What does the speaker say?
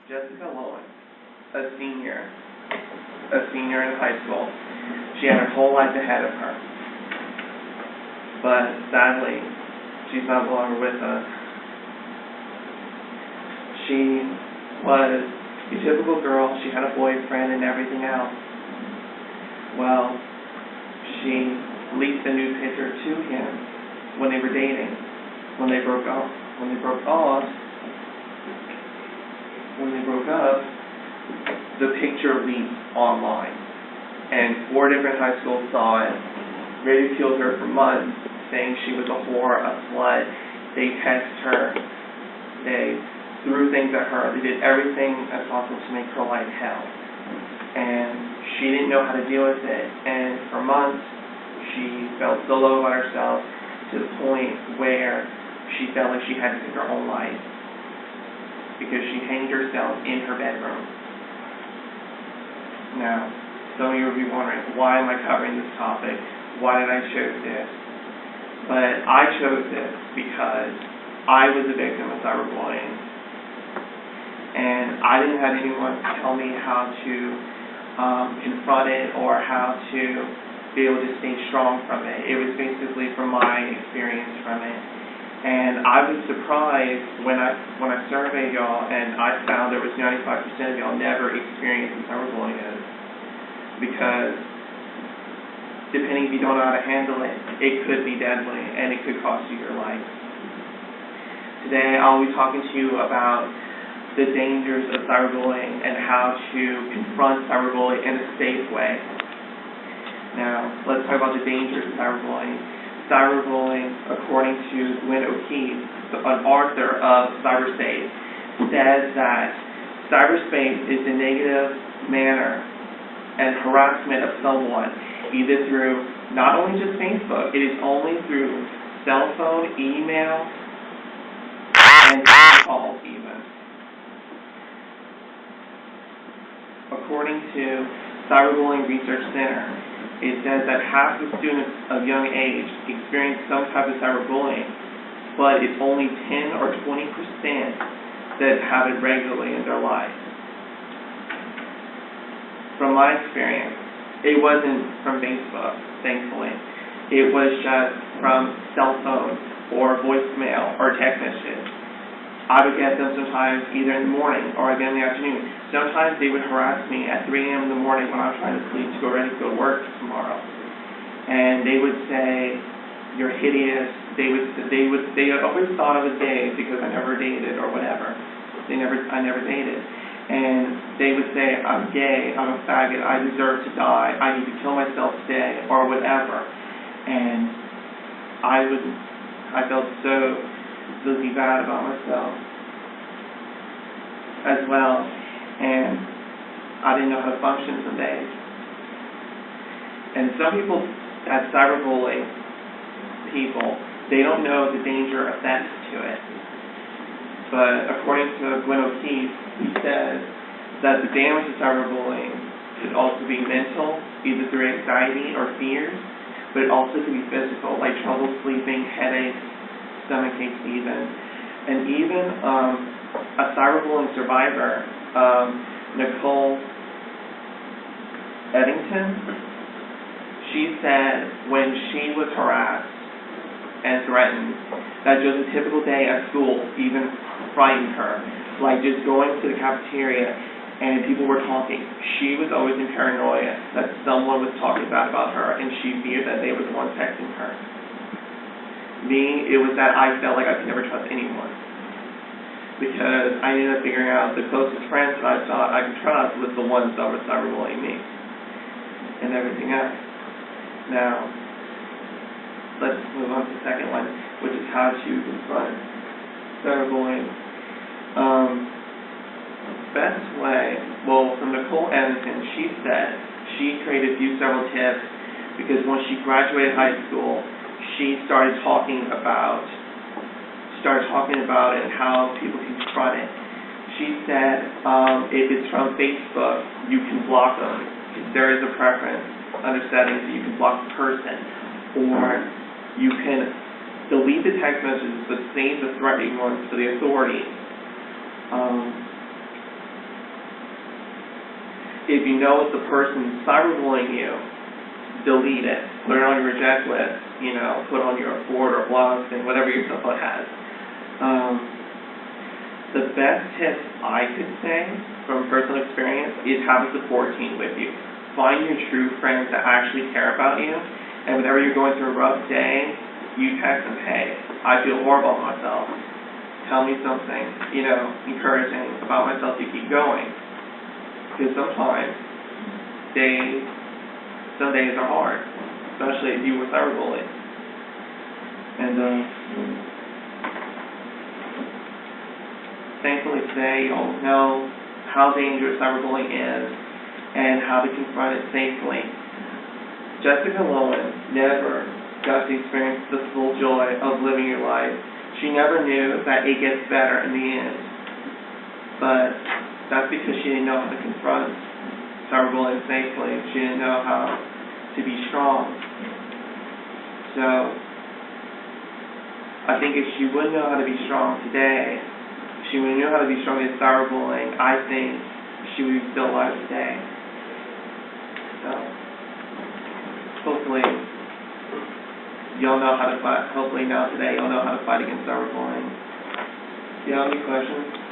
Jessica Lowen, a senior in high school. She had her whole life ahead of her. But sadly, she's not longer with us. She was a typical girl. She had a boyfriend and everything else. Well, she leaked a nude picture to him when they were dating. When they broke up, the picture leaked online. And 4 different high schools saw it, ridiculed her for months, saying she was a whore, a slut. They texted her. They threw things at her. They did everything as possible to make her life hell. And she didn't know how to deal with it. And for months, she felt so low about herself to the point where she felt like she had to take her own life because she hanged herself in her bedroom. Now, some of you will be wondering, why am I covering this topic? Why did I choose this? But I chose this because I was a victim of cyberbullying. And I didn't have anyone tell me how to confront it or how to be able to stay strong from it. It was basically from my experience from it. And I was surprised when I surveyed y'all, and I found there was 95% of y'all never experienced cyberbullying. Because depending if you don't know how to handle it, it could be deadly and it could cost you your life. Today I'll be talking to you about the dangers of cyberbullying and how to confront cyberbullying in a safe way. Now, let's talk about the dangers of cyberbullying. Cyberbullying, according to Gwen O'Keefe, an author of Cyberspace, says that cyberspace is the negative manner and harassment of someone, either through not only just Facebook, it is only through cell phone, email, and calls even. According to Cyberbullying Research Center, it says that half the students of young age experience some type of cyberbullying, but it's only 10 or 20% that have it regularly in their life. From my experience, it wasn't from Facebook, thankfully. It was just from cell phone or voicemail or text messages. I would get them sometimes either in the morning or again in the afternoon. Sometimes they would harass me at 3 a.m. in the morning when I was trying to sleep to go ready to go to work tomorrow. And they would say, "You're hideous." They always thought I was gay because I never dated or whatever. I never dated. And they would say, "I'm gay, I'm a faggot, I deserve to die, I need to kill myself today," or whatever. And I felt so really bad about myself as well. And I didn't know how to function some days. And some people that cyberbully people, they don't know the danger effects to it. But according to Gwen O'Keefe, he says that the damage of cyberbullying could also be mental, either through anxiety or fears, but it also could be physical, like trouble sleeping, headaches, stomach aches even. And even a cyberbullying survivor, Nicole Eddington, she said when she was harassed and threatened, that just a typical day at school even frightened her. Like just going to the cafeteria and people were talking, she was always in paranoia that someone was talking bad about her and she feared that they were the ones texting her. Me, it was that I felt like I could never trust anyone. Because I ended up figuring out the closest friends that I thought I could trust was the ones that were cyberbullying me and everything else. Now, let's move on to the second one, which is how to confront cyberbullying. Best way, well, from Nicole Anderson, she said she created several tips because when she graduated high school, she started talking about it and how people can confront it. She said if it's from Facebook, you can block them. There is a preference under settings that you can block the person, or you can delete the text messages but save the threatening ones for the authorities. if you know it's the person cyberbullying you, delete it. Put it on your reject list, put it on your board or blog and whatever your cell phone has. The best tip I could say from personal experience is have a support team with you. Find your true friends that actually care about you, and whenever you're going through a rough day, you text them, hey, I feel horrible about myself. Tell me something, encouraging about myself to keep going. Because sometimes some days are hard, especially if you were cyberbullied. And thankfully today you all know how dangerous cyberbullying is and how to confront it safely. Jessica Lowen never got to experience the full joy of living your life. She never knew that it gets better in the end. But that's because she didn't know how to confront cyberbullying safely. She didn't know how to be strong. So I think if she would know how to be strong today, if she would know how to be strong against cyberbullying, I think she would be still alive today. So hopefully you'll know how to fight. Hopefully now today you'll know how to fight against cyberbullying. Do you have any questions?